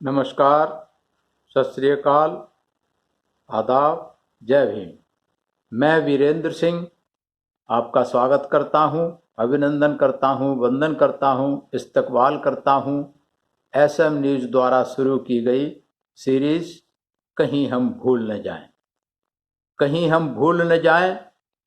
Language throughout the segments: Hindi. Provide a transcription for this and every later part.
नमस्कार, सत श्री अकाल, आदाब, जय भीम। मैं वीरेंद्र सिंह आपका स्वागत करता हूं, अभिनंदन करता हूं, वंदन करता हूं, इस्तकबाल करता हूं एसएम न्यूज़ द्वारा शुरू की गई सीरीज कहीं हम भूल न जाएं। कहीं हम भूल न जाएं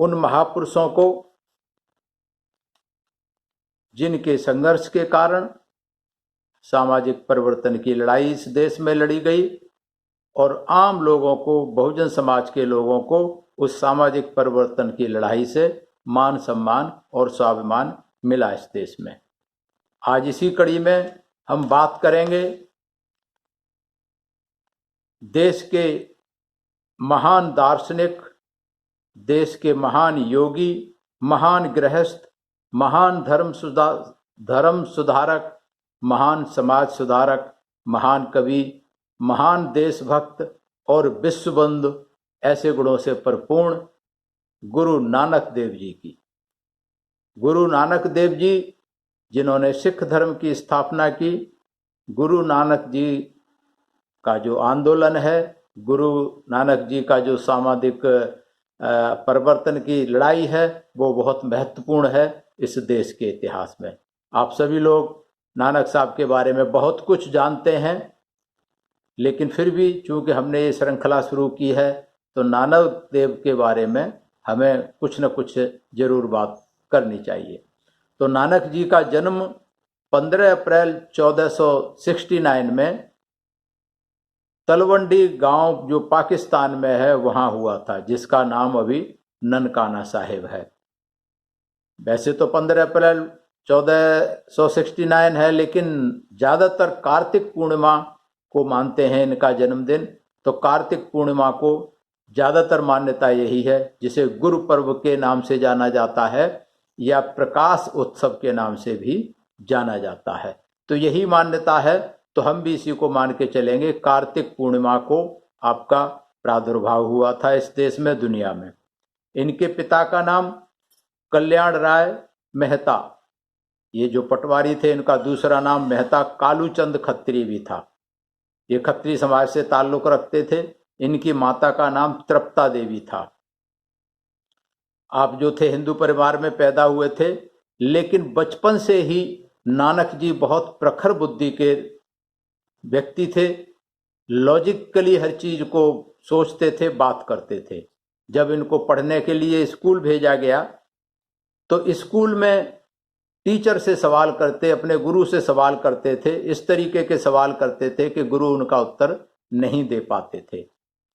उन महापुरुषों को जिनके संघर्ष के कारण सामाजिक परिवर्तन की लड़ाई इस देश में लड़ी गई और आम लोगों को, बहुजन समाज के लोगों को उस सामाजिक परिवर्तन की लड़ाई से मान सम्मान और स्वाभिमान मिला इस देश में। आज इसी कड़ी में हम बात करेंगे देश के महान दार्शनिक, देश के महान योगी, महान गृहस्थ, महान धर्म सुधारक, महान समाज सुधारक, महान कवि, महान देशभक्त और विश्वबंधु, ऐसे गुणों से परिपूर्ण गुरु नानक देव जी की। गुरु नानक देव जी जिन्होंने सिख धर्म की स्थापना की, गुरु नानक जी का जो आंदोलन है, गुरु नानक जी का जो सामाजिक परिवर्तन की लड़ाई है, वो बहुत महत्वपूर्ण है इस देश के इतिहास में। आप सभी लोग नानक साहब के बारे में बहुत कुछ जानते हैं, लेकिन फिर भी चूंकि हमने ये श्रृंखला शुरू की है तो नानक देव के बारे में हमें कुछ न कुछ जरूर बात करनी चाहिए। तो नानक जी का जन्म 15 अप्रैल 1469 में तलवंडी गांव जो पाकिस्तान में है वहां हुआ था, जिसका नाम अभी ननकाना साहिब है। वैसे तो 15 अप्रैल 1469 है, लेकिन ज़्यादातर कार्तिक पूर्णिमा को मानते हैं इनका जन्मदिन। तो कार्तिक पूर्णिमा को ज़्यादातर मान्यता यही है, जिसे गुरु पर्व के नाम से जाना जाता है या प्रकाश उत्सव के नाम से भी जाना जाता है। तो यही मान्यता है, तो हम भी इसी को मान के चलेंगे। कार्तिक पूर्णिमा को आपका प्रादुर्भाव हुआ था इस देश में, दुनिया में। इनके पिता का नाम कल्याण राय मेहता, ये जो पटवारी थे, इनका दूसरा नाम मेहता कालूचंद खत्री भी था। ये खत्री समाज से ताल्लुक रखते थे। इनकी माता का नाम तृप्ता देवी था। आप जो थे हिंदू परिवार में पैदा हुए थे, लेकिन बचपन से ही नानक जी बहुत प्रखर बुद्धि के व्यक्ति थे। लॉजिकली हर चीज को सोचते थे, बात करते थे। जब इनको पढ़ने के लिए स्कूल भेजा गया तो स्कूल में टीचर से सवाल करते, अपने गुरु से सवाल करते थे। इस तरीके के सवाल करते थे कि गुरु उनका उत्तर नहीं दे पाते थे।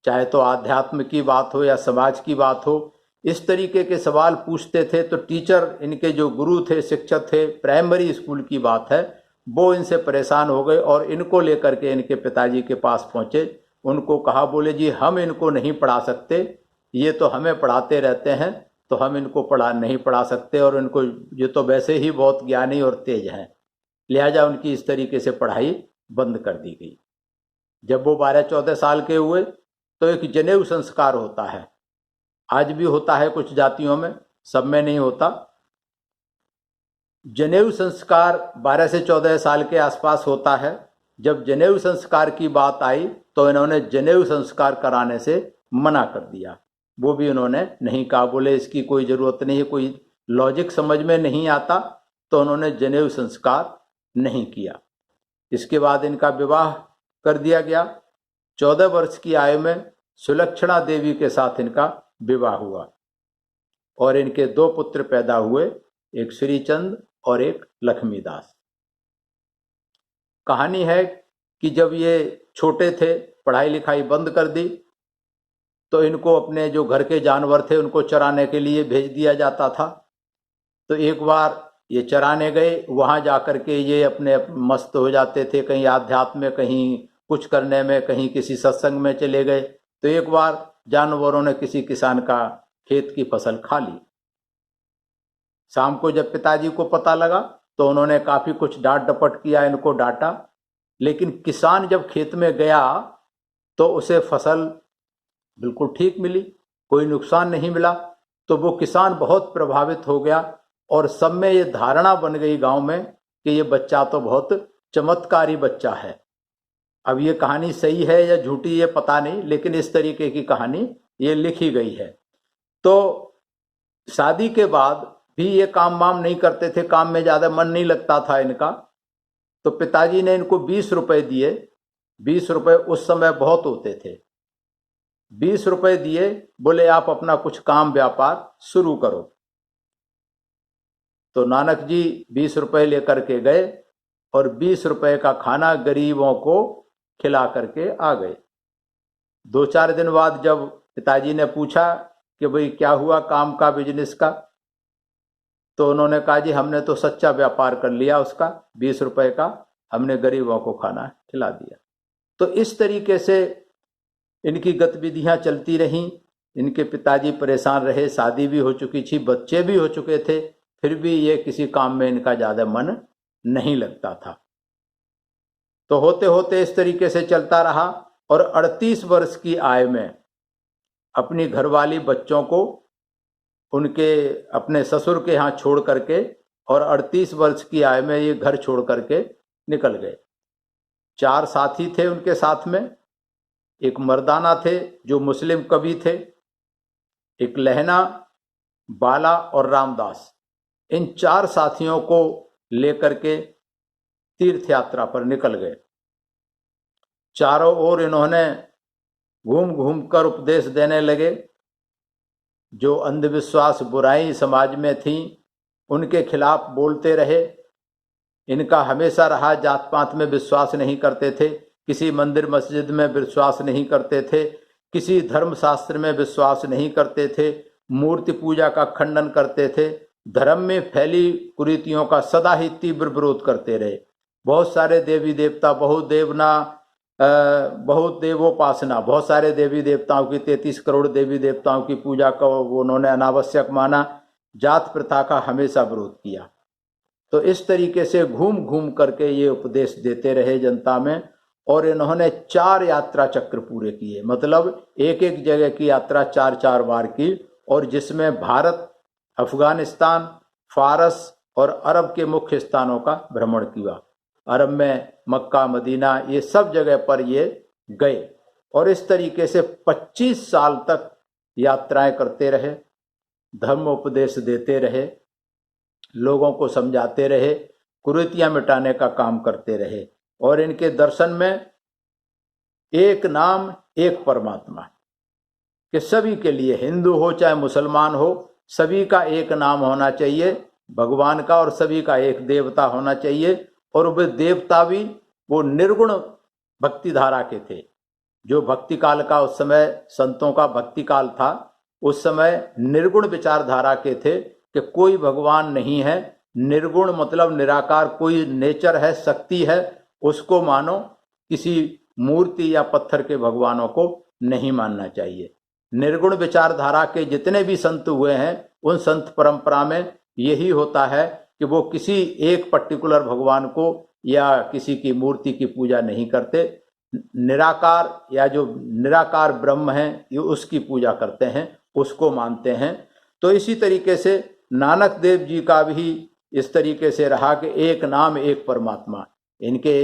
चाहे तो आध्यात्म की बात हो या समाज की बात हो, इस तरीके के सवाल पूछते थे। तो टीचर, इनके जो गुरु थे, शिक्षक थे, प्राइमरी स्कूल की बात है, वो इनसे परेशान हो गए और इनको लेकर के इनके पिताजी के पास पहुंचे। उनको कहा, बोले जी हम इनको नहीं पढ़ा सकते, ये तो हमें पढ़ाते रहते हैं, तो हम इनको नहीं पढ़ा सकते, और इनको ये तो वैसे ही बहुत ज्ञानी और तेज हैं, लिहाजा उनकी इस तरीके से पढ़ाई बंद कर दी गई। जब वो 12-14 साल के हुए तो एक जनेऊ संस्कार होता है। आज भी होता है कुछ जातियों में, सब में नहीं होता। जनेऊ संस्कार 12 से 14 साल के आसपास होता है। जब जनेऊ संस्कार की बात आई तो इन्होंने जनेऊ संस्कार कराने से मना कर दिया। वो भी उन्होंने नहीं कहा, बोले इसकी कोई ज़रूरत नहीं है, कोई लॉजिक समझ में नहीं आता, तो उन्होंने जनेऊ संस्कार नहीं किया। इसके बाद इनका विवाह कर दिया गया। 14 वर्ष की आयु में सुलक्षणा देवी के साथ इनका विवाह हुआ और इनके 2 पुत्र पैदा हुए, एक श्रीचंद और एक लक्ष्मीदास। कहानी है कि जब ये छोटे थे, पढ़ाई लिखाई बंद कर दी, तो इनको अपने जो घर के जानवर थे उनको चराने के लिए भेज दिया जाता था। तो एक बार ये चराने गए, वहाँ जाकर के ये अपने मस्त हो जाते थे, कहीं आध्यात्म में, कहीं कुछ करने में, कहीं किसी सत्संग में चले गए। तो एक बार जानवरों ने किसी किसान का खेत की फसल खा ली। शाम को जब पिताजी को पता लगा तो उन्होंने काफ़ी कुछ डांट डपट किया, इनको डांटा। लेकिन किसान जब खेत में गया तो उसे फसल बिल्कुल ठीक मिली, कोई नुकसान नहीं मिला। तो वो किसान बहुत प्रभावित हो गया और सब में ये धारणा बन गई गांव में कि ये बच्चा तो बहुत चमत्कारी बच्चा है। अब ये कहानी सही है या झूठी ये पता नहीं, लेकिन इस तरीके की कहानी ये लिखी गई है। तो शादी के बाद भी ये काम वाम नहीं करते थे, काम में ज्यादा मन नहीं लगता था इनका। तो पिताजी ने इनको 20 रुपए दिए। 20 रुपए उस समय बहुत होते थे। 20 रुपए दिए, बोले आप अपना कुछ काम व्यापार शुरू करो। तो नानक जी 20 रुपए लेकर के गए और 20 रुपए का खाना गरीबों को खिला करके आ गए। 2-4 दिन बाद जब पिताजी ने पूछा कि भाई क्या हुआ काम का, बिजनेस का, तो उन्होंने कहा जी हमने तो सच्चा व्यापार कर लिया उसका, 20 रुपए का हमने गरीबों को खाना खिला दिया। तो इस तरीके से इनकी गतिविधियां चलती रहीं। इनके पिताजी परेशान रहे, शादी भी हो चुकी थी, बच्चे भी हो चुके थे, फिर भी ये किसी काम में इनका ज्यादा मन नहीं लगता था। तो होते होते इस तरीके से चलता रहा और 38 वर्ष की आयु में अपनी घरवाली बच्चों को उनके अपने ससुर के यहाँ छोड़ करके और 38 वर्ष की आयु में ये घर छोड़ करके निकल गए। 4 साथी थे उनके साथ में। एक मर्दाना थे जो मुस्लिम कवि थे, एक लहना, बाला और रामदास। इन 4 साथियों को लेकर के तीर्थ यात्रा पर निकल गए। चारों ओर इन्होंने घूम घूम कर उपदेश देने लगे। जो अंधविश्वास बुराई समाज में थी उनके खिलाफ बोलते रहे। इनका हमेशा रहा जात पात में विश्वास नहीं करते थे, किसी मंदिर मस्जिद में विश्वास नहीं करते थे, किसी धर्म शास्त्र में विश्वास नहीं करते थे, मूर्ति पूजा का खंडन करते थे, धर्म में फैली कुरीतियों का सदा ही तीव्र विरोध करते रहे। बहुत सारे देवी देवता, बहुत देवोपासना, बहुत सारे देवी देवताओं की 33 करोड़ देवी देवताओं की पूजा को उन्होंने अनावश्यक माना। जात प्रथा का हमेशा विरोध किया। तो इस तरीके से घूम घूम करके ये उपदेश देते रहे जनता में। और इन्होंने 4 यात्रा चक्र पूरे किए, मतलब एक एक जगह की यात्रा 4-4 बार की, और जिसमें भारत, अफगानिस्तान, फारस और अरब के मुख्य स्थानों का भ्रमण किया। अरब में मक्का, मदीना, ये सब जगह पर ये गए और इस तरीके से 25 साल तक यात्राएं करते रहे, धर्म उपदेश देते रहे, लोगों को समझाते रहे, कुरीतियां मिटाने का काम करते रहे। और इनके दर्शन में एक नाम एक परमात्मा, कि सभी के लिए, हिंदू हो चाहे मुसलमान हो, सभी का एक नाम होना चाहिए भगवान का, और सभी का एक देवता होना चाहिए। और वे देवता भी वो निर्गुण भक्ति धारा के थे। जो भक्ति काल का उस समय संतों का भक्ति काल था, उस समय निर्गुण विचारधारा के थे कि कोई भगवान नहीं है। निर्गुण मतलब निराकार, कोई नेचर है, शक्ति है, उसको मानो, किसी मूर्ति या पत्थर के भगवानों को नहीं मानना चाहिए। निर्गुण विचारधारा के जितने भी संत हुए हैं, उन संत परंपरा में यही होता है कि वो किसी एक पर्टिकुलर भगवान को या किसी की मूर्ति की पूजा नहीं करते। निराकार या जो निराकार ब्रह्म है, ये उसकी पूजा करते हैं, उसको मानते हैं। तो इसी तरीके से नानक देव जी का भी इस तरीके से रहा कि एक नाम एक परमात्मा। इनके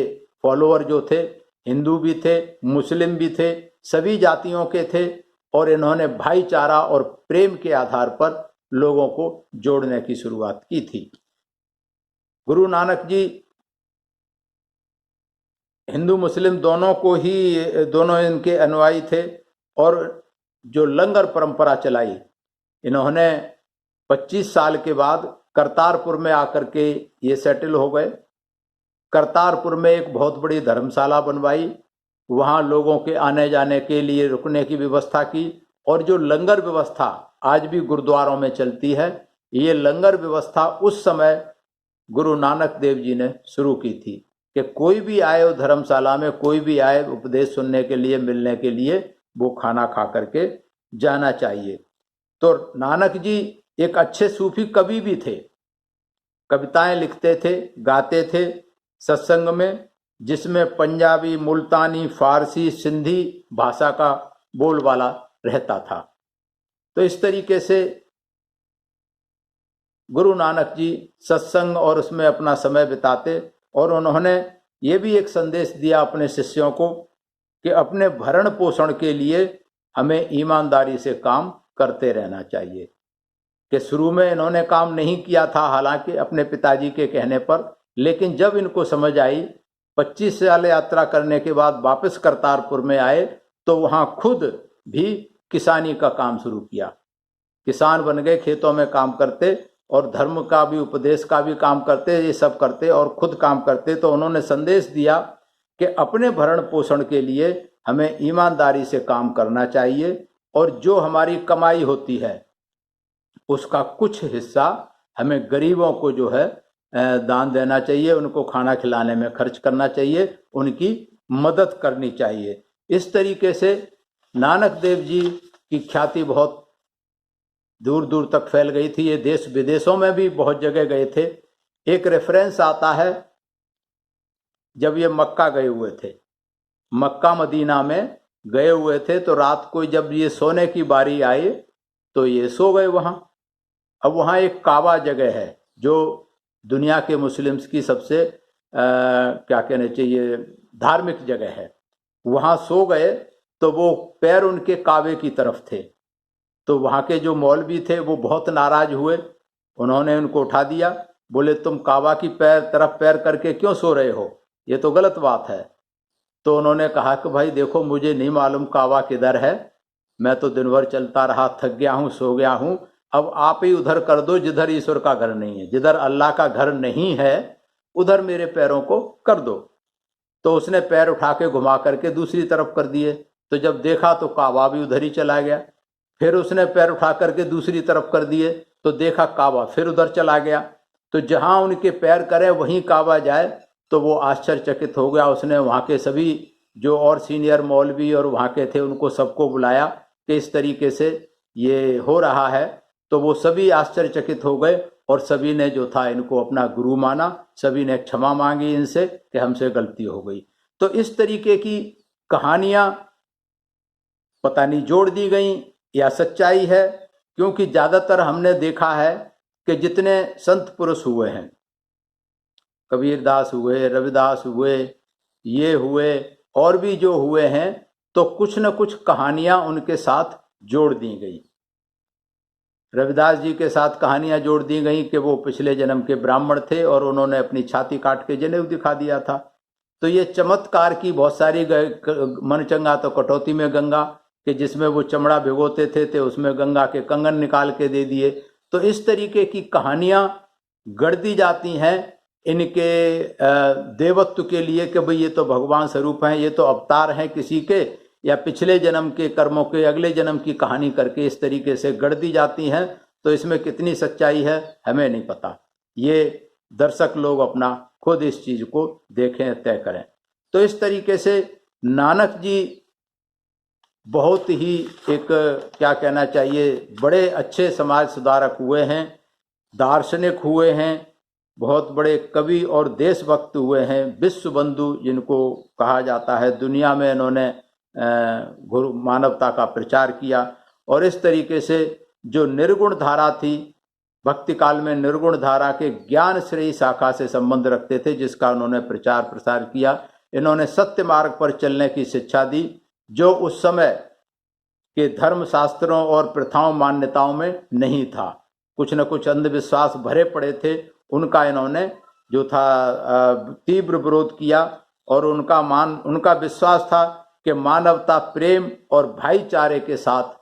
फॉलोअर जो थे, हिंदू भी थे, मुस्लिम भी थे, सभी जातियों के थे, और इन्होंने भाईचारा और प्रेम के आधार पर लोगों को जोड़ने की शुरुआत की थी। गुरु नानक जी हिंदू मुस्लिम दोनों इनके अनुयायी थे। और जो लंगर परंपरा चलाई, इन्होंने 25 साल के बाद करतारपुर में आकर के ये सेटल हो गए। करतारपुर में एक बहुत बड़ी धर्मशाला बनवाई, वहाँ लोगों के आने जाने के लिए रुकने की व्यवस्था की। और जो लंगर व्यवस्था आज भी गुरुद्वारों में चलती है, ये लंगर व्यवस्था उस समय गुरु नानक देव जी ने शुरू की थी कि कोई भी आए धर्मशाला में, कोई भी आए उपदेश सुनने के लिए, मिलने के लिए, वो खाना खा करके जाना चाहिए। तो नानक जी एक अच्छे सूफी कवि भी थे, कविताएं लिखते थे, गाते थे सत्संग में, जिसमें पंजाबी, मुल्तानी, फारसी, सिंधी भाषा का बोलबाला रहता था। तो इस तरीके से गुरु नानक जी सत्संग और उसमें अपना समय बिताते। और उन्होंने ये भी एक संदेश दिया अपने शिष्यों को कि अपने भरण पोषण के लिए हमें ईमानदारी से काम करते रहना चाहिए। कि शुरू में इन्होंने काम नहीं किया था, हालांकि अपने पिताजी के कहने पर, लेकिन जब इनको समझ आई, 25 साल यात्रा करने के बाद वापस करतारपुर में आए तो वहां खुद भी किसानी का काम शुरू किया। किसान बन गए, खेतों में काम करते और धर्म का भी, उपदेश का भी काम करते, ये सब करते और खुद काम करते। तो उन्होंने संदेश दिया कि अपने भरण पोषण के लिए हमें ईमानदारी से काम करना चाहिए और जो हमारी कमाई होती है उसका कुछ हिस्सा हमें गरीबों को जो है दान देना चाहिए, उनको खाना खिलाने में खर्च करना चाहिए, उनकी मदद करनी चाहिए। इस तरीके से नानक देव जी की ख्याति बहुत दूर दूर तक फैल गई थी। ये देश विदेशों में भी बहुत जगह गए थे। एक रेफरेंस आता है, जब ये मक्का गए हुए थे, मक्का मदीना में गए हुए थे, तो रात को जब ये सोने की बारी आई तो ये सो गए वहां। अब वहां एक काबा जगह है जो दुनिया के मुस्लिम्स की सबसे क्या कहना चाहिए, धार्मिक जगह है। वहां सो गए तो वो पैर उनके काबे की तरफ थे। तो वहां के जो मौलवी थे वो बहुत नाराज हुए, उन्होंने उनको उठा दिया, बोले तुम काबा की तरफ पैर करके क्यों सो रहे हो, ये तो गलत बात है। तो उन्होंने कहा कि भाई देखो, मुझे नहीं मालूम काबा किधर है, मैं तो दिन भर चलता रहा, थक गया हूँ, सो गया हूँ, अब आप ही उधर कर दो जिधर ईश्वर का घर नहीं है, जिधर अल्लाह का घर नहीं है उधर मेरे पैरों को कर दो। तो उसने पैर उठा के घुमा करके दूसरी तरफ कर दिए। तो जब देखा तो काबा भी उधर ही चला गया। फिर उसने पैर उठा करके दूसरी तरफ कर दिए तो देखा काबा फिर उधर चला गया। तो जहां उनके पैर करे वहीं काबा जाए, तो वो आश्चर्यचकित हो गया। उसने वहां के सभी जो और सीनियर मौलवी और वहां के थे उनको सबको बुलाया कि इस तरीके से ये हो रहा है। तो वो सभी आश्चर्यचकित हो गए और सभी ने जो था इनको अपना गुरु माना, सभी ने क्षमा मांगी इनसे कि हमसे गलती हो गई। तो इस तरीके की कहानियां पता नहीं जोड़ दी गई या सच्चाई है, क्योंकि ज्यादातर हमने देखा है कि जितने संत पुरुष हुए हैं, कबीरदास हुए, रविदास हुए, ये हुए और भी जो हुए हैं, तो कुछ न कुछ कहानियां उनके साथ जोड़ दी गई। रविदास जी के साथ कहानियां जोड़ दी गई कि वो पिछले जन्म के ब्राह्मण थे और उन्होंने अपनी छाती काट के जनेऊ दिखा दिया था। तो ये चमत्कार की बहुत सारी मन चंगा तो कटौती में गंगा कि जिसमें वो चमड़ा भिगोते थे उसमें गंगा के कंगन निकाल के दे दिए। तो इस तरीके की कहानियां गढ़ दी जाती हैं इनके देवत्व के लिए कि भाई ये तो भगवान स्वरूप हैं, ये तो अवतार हैं किसी के, या पिछले जन्म के कर्मों के अगले जन्म की कहानी करके इस तरीके से गढ़ दी जाती हैं। तो इसमें कितनी सच्चाई है हमें नहीं पता, ये दर्शक लोग अपना खुद इस चीज को देखें, तय करें। तो इस तरीके से नानक जी बहुत ही एक क्या कहना चाहिए, बड़े अच्छे समाज सुधारक हुए हैं, दार्शनिक हुए हैं, बहुत बड़े कवि और देशभक्त हुए हैं, विश्व बंधु जिनको कहा जाता है। दुनिया में इन्होंने गुरु मानवता का प्रचार किया और इस तरीके से जो निर्गुण धारा थी, भक्ति काल में निर्गुण धारा के ज्ञान श्रेयी शाखा से संबंध रखते थे, जिसका उन्होंने प्रचार प्रसार किया। इन्होंने सत्य मार्ग पर चलने की शिक्षा दी, जो उस समय के धर्म शास्त्रों और प्रथाओं मान्यताओं में नहीं था। कुछ न कुछ अंधविश्वास भरे पड़े थे, उनका इन्होंने जो था तीव्र विरोध किया और उनका विश्वास था कि मानवता प्रेम और भाईचारे के साथ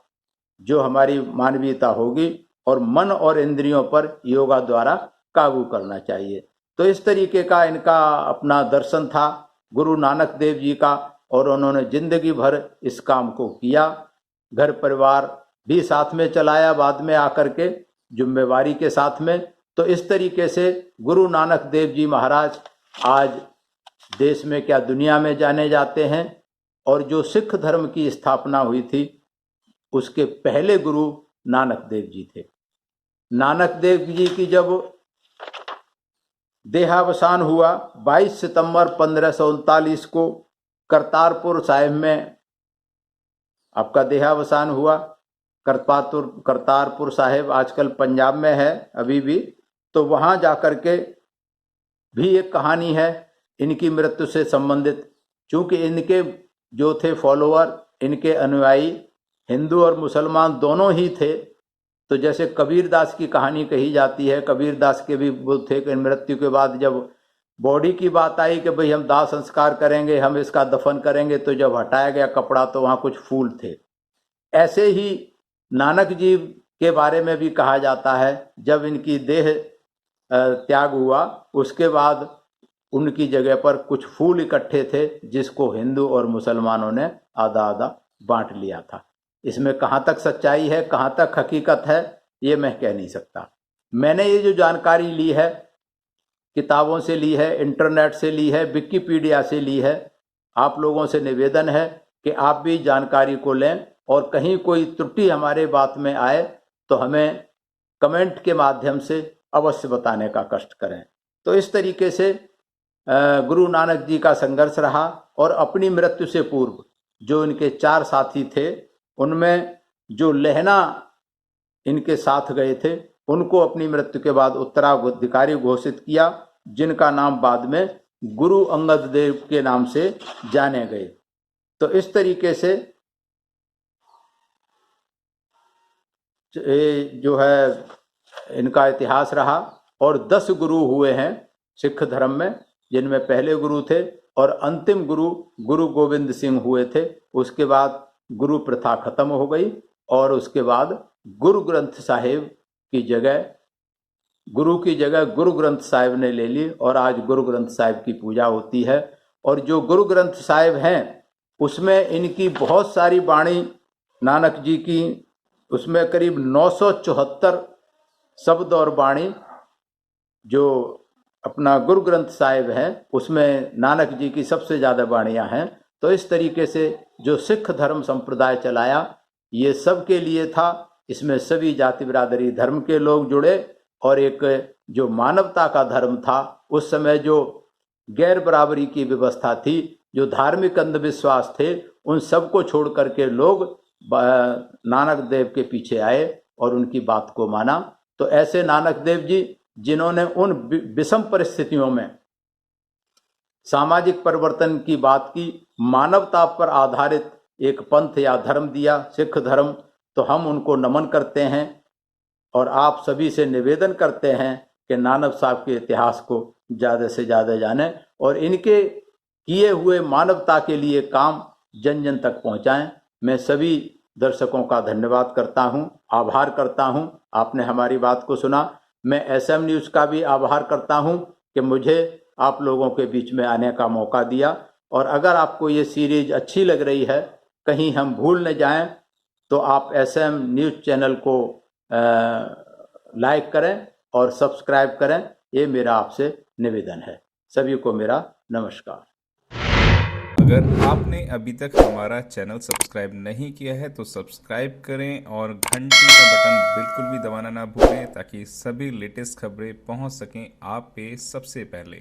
जो हमारी मानवीयता होगी और मन और इंद्रियों पर योगा द्वारा काबू करना चाहिए। तो इस तरीके का इनका अपना दर्शन था गुरु नानक देव जी का, और उन्होंने जिंदगी भर इस काम को किया। घर परिवार भी साथ में चलाया बाद में आकर के जिम्मेवारी के साथ में। तो इस तरीके से गुरु नानक देव जी महाराज आज देश में क्या दुनिया में जाने जाते हैं। और जो सिख धर्म की स्थापना हुई थी उसके पहले गुरु नानक देव जी थे। नानक देव जी की जब देहावसान हुआ 22 सितंबर 1539 को करतारपुर साहिब में आपका देहावसान हुआ। करतारपुर साहिब आजकल पंजाब में है अभी भी। तो वहां जाकर के भी एक कहानी है इनकी मृत्यु से संबंधित, चूंकि इनके जो थे फॉलोअर, इनके अनुयायी हिंदू और मुसलमान दोनों ही थे, तो जैसे कबीरदास की कहानी कही जाती है, कबीरदास के भी वो थे कि मृत्यु के बाद जब बॉडी की बात आई कि भाई हम दाह संस्कार करेंगे, हम इसका दफन करेंगे, तो जब हटाया गया कपड़ा तो वहाँ कुछ फूल थे। ऐसे ही नानक जी के बारे में भी कहा जाता है, जब इनकी देह त्याग हुआ उसके बाद उनकी जगह पर कुछ फूल इकट्ठे थे, जिसको हिंदू और मुसलमानों ने आधा आधा बांट लिया था। इसमें कहाँ तक सच्चाई है, कहाँ तक हकीकत है, ये मैं कह नहीं सकता। मैंने ये जो जानकारी ली है, किताबों से ली है, इंटरनेट से ली है, विकिपीडिया से ली है। आप लोगों से निवेदन है कि आप भी जानकारी को लें, और कहीं कोई त्रुटि हमारे बात में आए तो हमें कमेंट के माध्यम से अवश्य बताने का कष्ट करें। तो इस तरीके से गुरु नानक जी का संघर्ष रहा, और अपनी मृत्यु से पूर्व जो इनके 4 साथी थे, उनमें जो लहना इनके साथ गए थे, उनको अपनी मृत्यु के बाद उत्तराधिकारी घोषित किया, जिनका नाम बाद में गुरु अंगद देव के नाम से जाने गए। तो इस तरीके से जो है इनका इतिहास रहा। और 10 गुरु हुए हैं सिख धर्म में, जिनमें पहले गुरु थे और अंतिम गुरु गुरु गोविंद सिंह हुए थे। उसके बाद गुरु प्रथा खत्म हो गई, और उसके बाद गुरु ग्रंथ साहिब की जगह, गुरु की जगह गुरु ग्रंथ साहिब ने ले ली, और आज गुरु ग्रंथ साहिब की पूजा होती है। और जो गुरु ग्रंथ साहिब हैं उसमें इनकी बहुत सारी वाणी नानक जी की, उसमें करीब 974 शब्द और वाणी जो अपना गुरु ग्रंथ साहिब है उसमें नानक जी की सबसे ज़्यादा वाणियाँ हैं। तो इस तरीके से जो सिख धर्म संप्रदाय चलाया, ये सब के लिए था। इसमें सभी जाति बिरादरी धर्म के लोग जुड़े, और एक जो मानवता का धर्म था, उस समय जो गैर बराबरी की व्यवस्था थी, जो धार्मिक अंधविश्वास थे, उन सबको छोड़ करके लोग नानक देव के पीछे आए और उनकी बात को माना। तो ऐसे नानक देव जी, जिन्होंने उन विषम परिस्थितियों में सामाजिक परिवर्तन की बात की, मानवता पर आधारित एक पंथ या धर्म दिया, सिख धर्म, तो हम उनको नमन करते हैं। और आप सभी से निवेदन करते हैं कि नानक साहब के इतिहास को ज़्यादा से ज़्यादा जानें, और इनके किए हुए मानवता के लिए काम जन जन तक पहुंचाएं। मैं सभी दर्शकों का धन्यवाद करता हूं, आभार करता हूं, आपने हमारी बात को सुना। मैं SM न्यूज़ का भी आभार करता हूं कि मुझे आप लोगों के बीच में आने का मौका दिया। और अगर आपको ये सीरीज अच्छी लग रही है, कहीं हम भूल न जाएं, तो आप SM न्यूज़ चैनल को लाइक करें और सब्सक्राइब करें। ये मेरा आपसे निवेदन है। सभी को मेरा नमस्कार। अगर आपने अभी तक हमारा चैनल सब्सक्राइब नहीं किया है तो सब्सक्राइब करें, और घंटी का बटन बिल्कुल भी दबाना ना भूलें, ताकि सभी लेटेस्ट खबरें पहुंच सकें आप पे सबसे पहले।